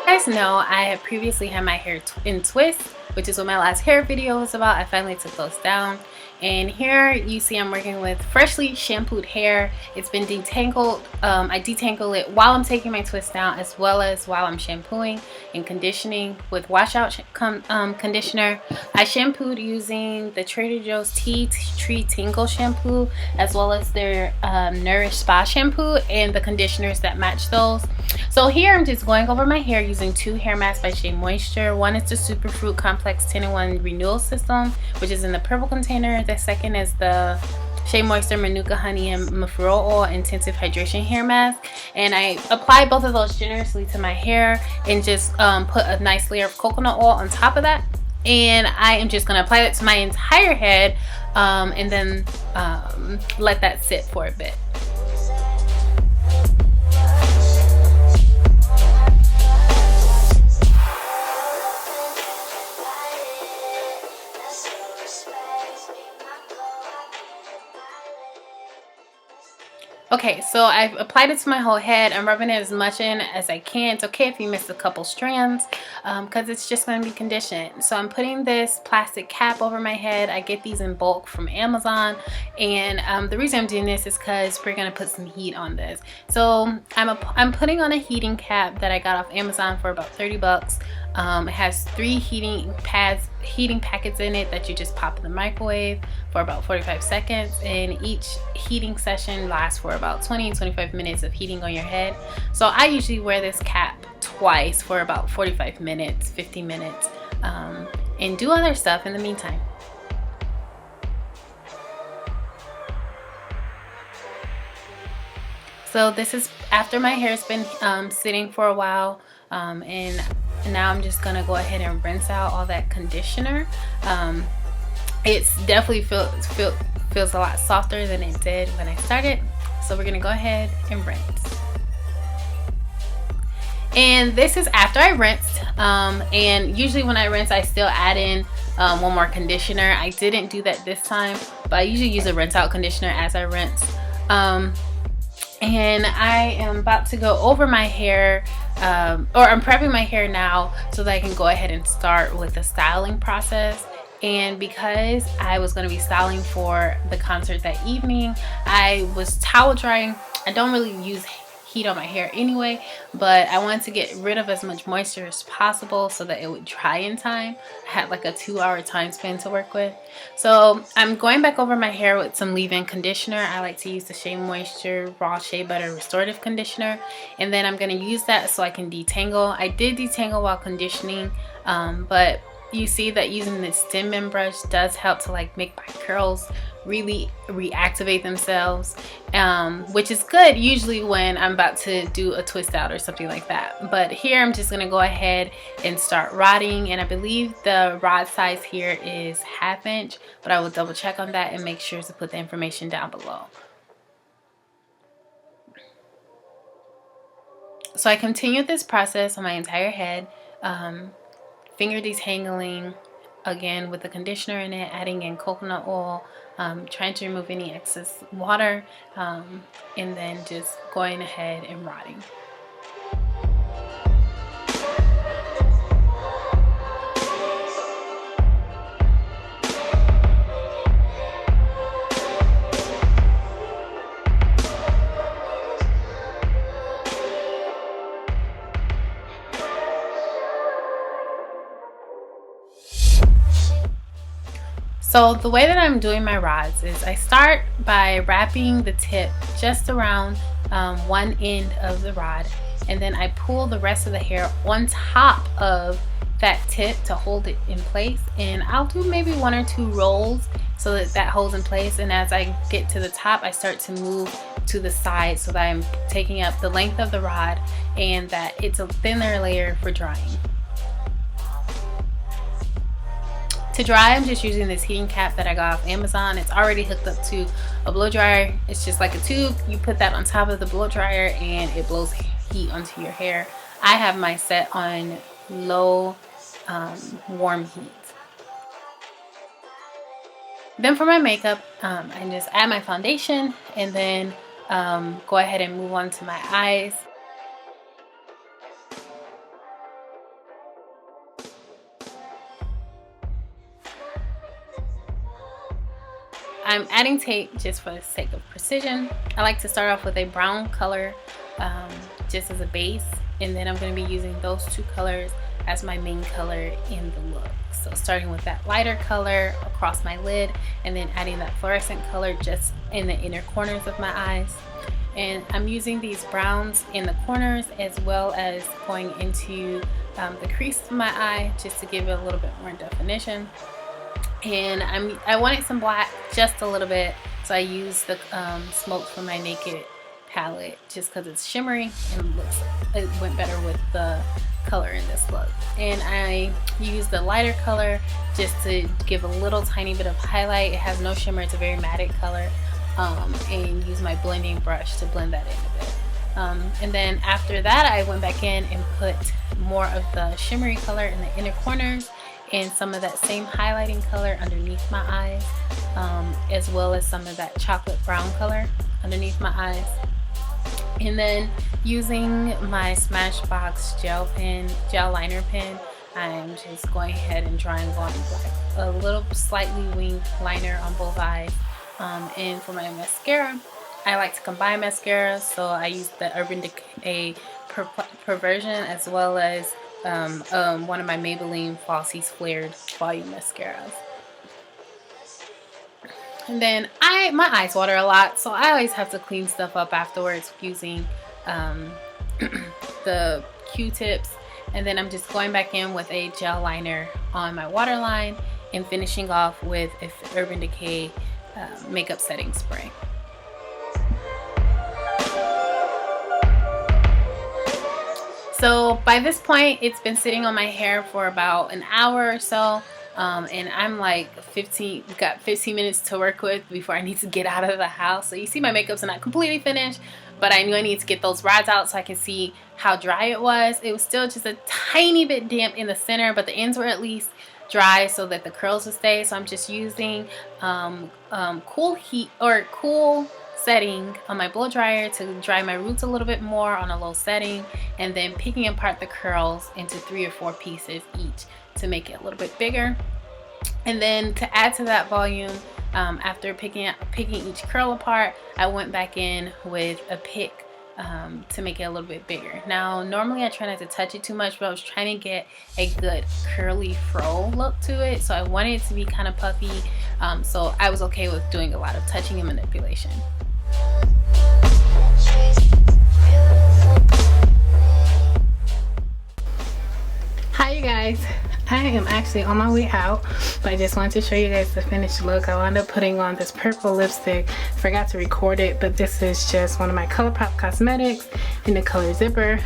Guys know I had previously had my hair in twists, which is what my last hair video was about. I finally took those down, and here you see I'm working with freshly shampooed hair. It's been detangled. I detangle it while I'm taking my twist down, as well as while I'm shampooing and conditioning with washout conditioner. I shampooed using the Trader Joe's Tea Tree Tingle shampoo, as well as their Nourish spa shampoo and the conditioners that match those. So here I'm just going over my hair using two hair masks by Shea Moisture. One is the Superfruit Complex 10-in-1 Renewal System, which is in the purple container. The second is the Shea Moisture Manuka Honey and Mafura Oil Intensive Hydration Hair Mask. And I apply both of those generously to my hair and just put a nice layer of coconut oil on top of that. And I am just going to apply that to my entire head and then let that sit for a bit. Okay, so I've applied it to my whole head. I'm rubbing it as much in as I can. It's okay if you miss a couple strands because it's just going to be conditioned. So I'm putting this plastic cap over my head. I get these in bulk from Amazon, and the reason I'm doing this is because we're going to put some heat on this. So I'm putting on a heating cap that I got off Amazon for about 30 bucks. It has 3 heating packets in it that you just pop in the microwave for about 45 seconds, and each heating session lasts for about 20-25 minutes of heating on your head. So I usually wear this cap twice for about 45 minutes, 50 minutes, and do other stuff in the meantime. So this is after my hair's been sitting for a while, and now I'm just gonna go ahead and rinse out all that conditioner. It's definitely feels a lot softer than it did when I started. So we're gonna go ahead and rinse. And this is after I rinsed, and usually when I rinse I still add in one more conditioner. I didn't do that this time, but I usually use a rinse out conditioner as I rinse. And I am about to go over my hair, or I'm prepping my hair now so that I can go ahead and start with the styling process. And because I was going to be styling for the concert that evening, I was towel drying. I don't really use heat on my hair anyway, but I wanted to get rid of as much moisture as possible so that it would dry in time. I had like a 2-hour time span to work with. So I'm going back over my hair with some leave-in conditioner. I like to use the Shea Moisture Raw Shea Butter Restorative Conditioner, and then I'm going to use that so I can detangle. I did detangle while conditioning, but you see that using the stem bend brush does help to like make my curls really reactivate themselves, which is good usually when I'm about to do a twist out or something like that. But here I'm just gonna go ahead and start rodding, and I believe the rod size here is 1/2 inch, but I will double check on that and make sure to put the information down below. So I continued this process on my entire head, finger detangling again with the conditioner in it, adding in coconut oil, trying to remove any excess water, and then just going ahead and rodding. So the way that I'm doing my rods is I start by wrapping the tip just around one end of the rod, and then I pull the rest of the hair on top of that tip to hold it in place, and I'll do maybe 1 or 2 rolls so that that holds in place. And as I get to the top, I start to move to the side so that I'm taking up the length of the rod and that it's a thinner layer for drying. To dry, I'm just using this heating cap that I got off Amazon. It's already hooked up to a blow dryer. It's just like a tube. You put that on top of the blow dryer and it blows heat onto your hair. I have mine set on low warm heat. Then for my makeup, I just add my foundation and then go ahead and move on to my eyes. I'm adding tape just for the sake of precision. I like to start off with a brown color just as a base, and then I'm going to be using those two colors as my main color in the look. So starting with that lighter color across my lid, and then adding that fluorescent color just in the inner corners of my eyes. And I'm using these browns in the corners as well as going into the crease of my eye just to give it a little bit more definition. And I wanted some black just a little bit, so I used the Smoke from my Naked palette just because it's shimmery and it went better with the color in this look. And I used the lighter color just to give a little tiny bit of highlight. It has no shimmer, it's a very matte color, and use my blending brush to blend that in a bit. And then after that, I went back in and put more of the shimmery color in the inner corners and some of that same highlighting color underneath my eyes, as well as some of that chocolate brown color underneath my eyes. And then using my Smashbox gel liner pen, I'm just going ahead and drawing on a little slightly winged liner on both eyes. And for my mascara, I like to combine mascara, so I use the Urban Decay Perversion as well as one of my Maybelline Falsies Flared Volume Mascaras. And then my eyes water a lot, so I always have to clean stuff up afterwards using the Q-tips. And then I'm just going back in with a gel liner on my waterline and finishing off with an Urban Decay makeup setting spray. So by this point, it's been sitting on my hair for about an hour or so. And I'm like got 15 minutes to work with before I need to get out of the house. So you see my makeup's not completely finished, but I knew I needed to get those rods out so I can see how dry it was. It was still just a tiny bit damp in the center, but the ends were at least dry so that the curls would stay. So I'm just using cool setting on my blow dryer to dry my roots a little bit more on a low setting, and then picking apart the curls into 3 or 4 pieces each to make it a little bit bigger. And then to add to that volume, after picking each curl apart, I went back in with a pick to make it a little bit bigger. Now normally I try not to touch it too much, but I was trying to get a good curly fro look to it, so I wanted it to be kind of puffy, so I was okay with doing a lot of touching and manipulation. Hi you guys, I am actually on my way out, but I just wanted to show you guys the finished look. I wound up putting on this purple lipstick. Forgot to record it, but this is just one of my ColourPop cosmetics in the color Zipper.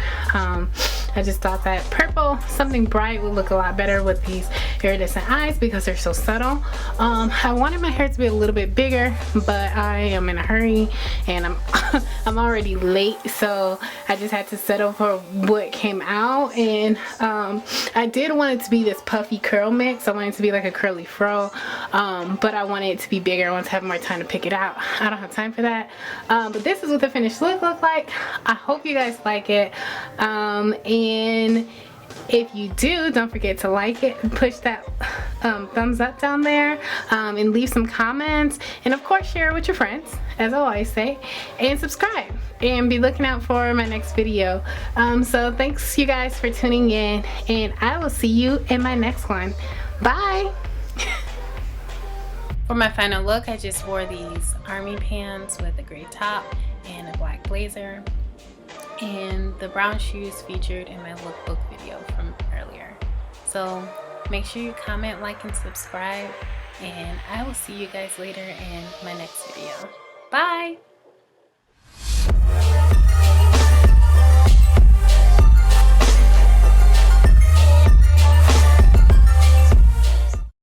I just thought that purple, something bright, would look a lot better with these iridescent eyes because they're so subtle. I wanted my hair to be a little bit bigger, but I am in a hurry and I'm already late, so I just had to settle for what came out. And I did want it to be this puffy curl mix. I wanted it to be like a curly fro, but I wanted it to be bigger. I want to have more time to pick it out. I don't have time for that, but this is what the finished look like. I hope you guys like it, and if you do, don't forget to like it and push that thumbs up down there, and leave some comments, and of course share it with your friends, as I always say, and subscribe and be looking out for my next video. So thanks you guys for tuning in, and I will see you in my next one. Bye. For my final look, I just wore these army pants with a gray top and a black blazer, and the brown shoes featured in my lookbook video from earlier. So make sure you comment, like, and subscribe, and I will see you guys later in my next video. Bye!